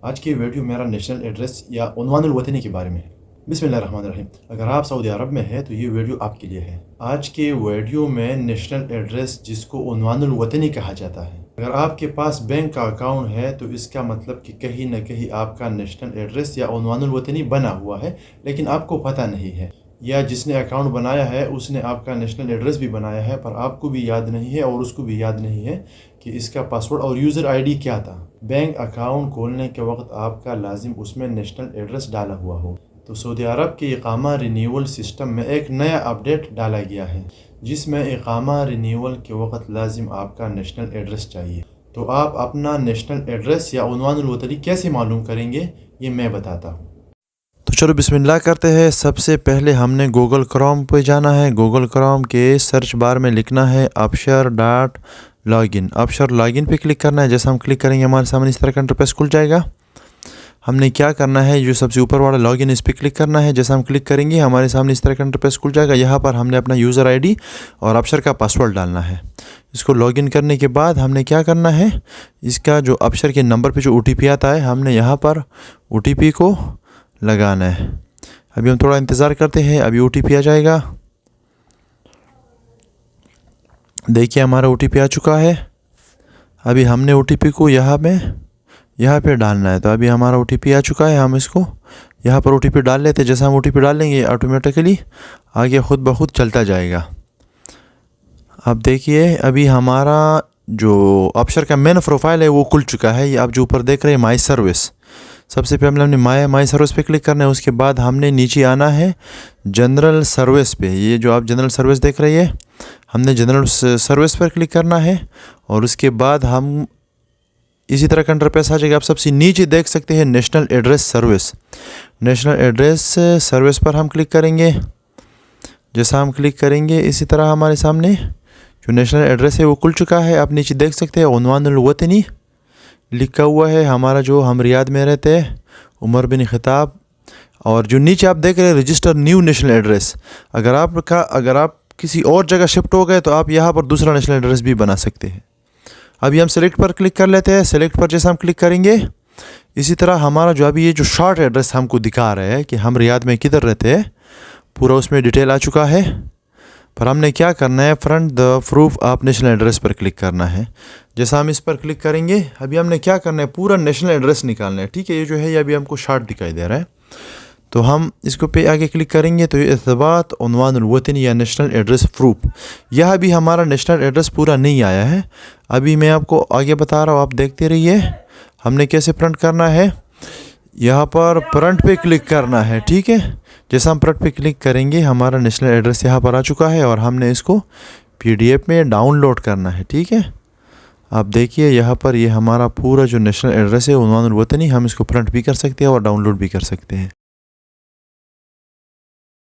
आज की वीडियो मेरा नेशनल एड्रेस या उन्वानुल वतनी के बारे में है। बिस्मिल्लाहिर्रहमानिर्रहीम। अगर आप सऊदी अरब में हैं तो ये वीडियो आपके लिए है। आज के वीडियो में नेशनल एड्रेस जिसको उन्वानुल वतनी कहा जाता है। अगर आपके पास बैंक का अकाउंट है तो इसका मतलब कि कहीं न कहीं आपका नेशनल एड्रेस या उन्वानुल वतनी बना हुआ है, लेकिन आपको पता नहीं है, या जिसने अकाउंट बनाया है उसने आपका नेशनल एड्रेस भी बनाया है पर आपको भी याद नहीं है और उसको भी याद नहीं है कि इसका पासवर्ड और यूज़र आईडी क्या था। बैंक अकाउंट खोलने के वक्त आपका लाजिम उसमें नेशनल एड्रेस डाला हुआ हो। तो सऊदी अरब के इकामा रिन्यूअल सिस्टम में एक नया अपडेट डाला गया है जिसमें इकामा रिन्यूअल के वक्त लाजिम आपका नेशनल एड्रेस चाहिए। तो आप अपना नेशनल एड्रेस या उन्वानुल वतनी कैसे मालूम करेंगे ये मैं बताता हूँ। तो चलो बिस्मिल्लाह करते हैं। सबसे पहले हमने गूगल क्रोम पे जाना है। गूगल क्रोम के सर्च बार में लिखना है abshar.login। abshar लॉगिन पे क्लिक करना है। जैसे हम क्लिक करेंगे हमारे सामने इस तरह का इंटरफेस खुल जाएगा। हमने क्या करना है, जो सबसे ऊपर वाला लॉगिन इस पर क्लिक करना है। जैसे हम क्लिक करेंगे हमारे सामने इस तरह का इंटरफेस खुल जाएगा। यहाँ पर हमने अपना यूज़र आईडी और abshar का पासवर्ड डालना है। इसको लॉगिन करने के बाद हमने क्या करना है, इसका जो abshar के नंबर पे जो OTP आता है हमने यहाँ पर OTP को लगाना है। अभी हम थोड़ा इंतज़ार करते हैं, अभी OTP आ जाएगा। देखिए हमारा OTP आ चुका है। अभी हमने OTP को यहाँ पे डालना है। तो अभी हमारा OTP आ चुका है, हम इसको यहाँ पर OTP डाल लेते हैं। जैसे हम OTP डाल लेंगे ऑटोमेटिकली आगे खुद ब खुद चलता जाएगा। अब देखिए अभी हमारा जो abshar का मेन प्रोफाइल है वो खुल चुका है। ये आप जो ऊपर देख रहे हैं माई सर्विस, सबसे पहले हमने माई सर्विस पे क्लिक करना है। उसके बाद हमने नीचे आना है जनरल सर्विस पे। ये जो आप जनरल सर्विस देख रहे हैं, हमने जनरल सर्विस पर क्लिक करना है और उसके बाद हम इसी तरह का इंटरफेस आ जाएगा। आप सबसे नीचे देख सकते हैं national address service. National address service पर हम क्लिक करेंगे। जैसा हम क्लिक करेंगे इसी तरह हमारे सामने जो नेशनल एड्रेस है वो खुल चुका है। आप नीचे देख सकते हैं उन्वानुल वतनी लिखा हुआ है हमारा, जो हम रियाद में रहते हैं, उमर बिन खिताब। और जो नीचे आप देख रहे हैं रजिस्टर न्यू नेशनल एड्रेस, अगर आप किसी और जगह शिफ्ट हो गए तो आप यहाँ पर दूसरा नेशनल एड्रेस भी बना सकते हैं। अभी हम सेलेक्ट पर क्लिक कर लेते हैं। सेलेक्ट पर जैसे हम क्लिक करेंगे इसी तरह हमारा जो अभी ये जो शॉर्ट एड्रेस हमको दिखा रहा है कि हम रियाद में किधर रहते हैं, पूरा उसमें डिटेल आ चुका है। पर हमने क्या करना है, front the proof of national address पर क्लिक करना है। जैसा हम इस पर क्लिक करेंगे अभी हमने क्या करना है, पूरा नेशनल एड्रेस निकालना है। ठीक है, ये जो है ये अभी हमको शार्ट दिखाई दे रहा है। तो हम इसको पे आगे क्लिक करेंगे तो ये इस्बात उन्वानुल वतनी या नेशनल एड्रेस प्रूफ, यह भी हमारा नेशनल एड्रेस पूरा नहीं आया है। अभी मैं आपको आगे बता रहा हूँ, आप देखते रहिए हमने कैसे प्रिंट करना है। यहाँ पर प्रिंट पे क्लिक करना है। ठीक है, जैसा हम प्रिंट पे क्लिक करेंगे हमारा नेशनल एड्रेस यहाँ पर आ चुका है और हमने इसको PDF में डाउनलोड करना है। ठीक है, आप देखिए यहाँ पर ये हमारा पूरा जो नेशनल एड्रेस है उन्वानुल वतनी, हम इसको प्रिंट भी कर सकते हैं और डाउनलोड भी कर सकते हैं।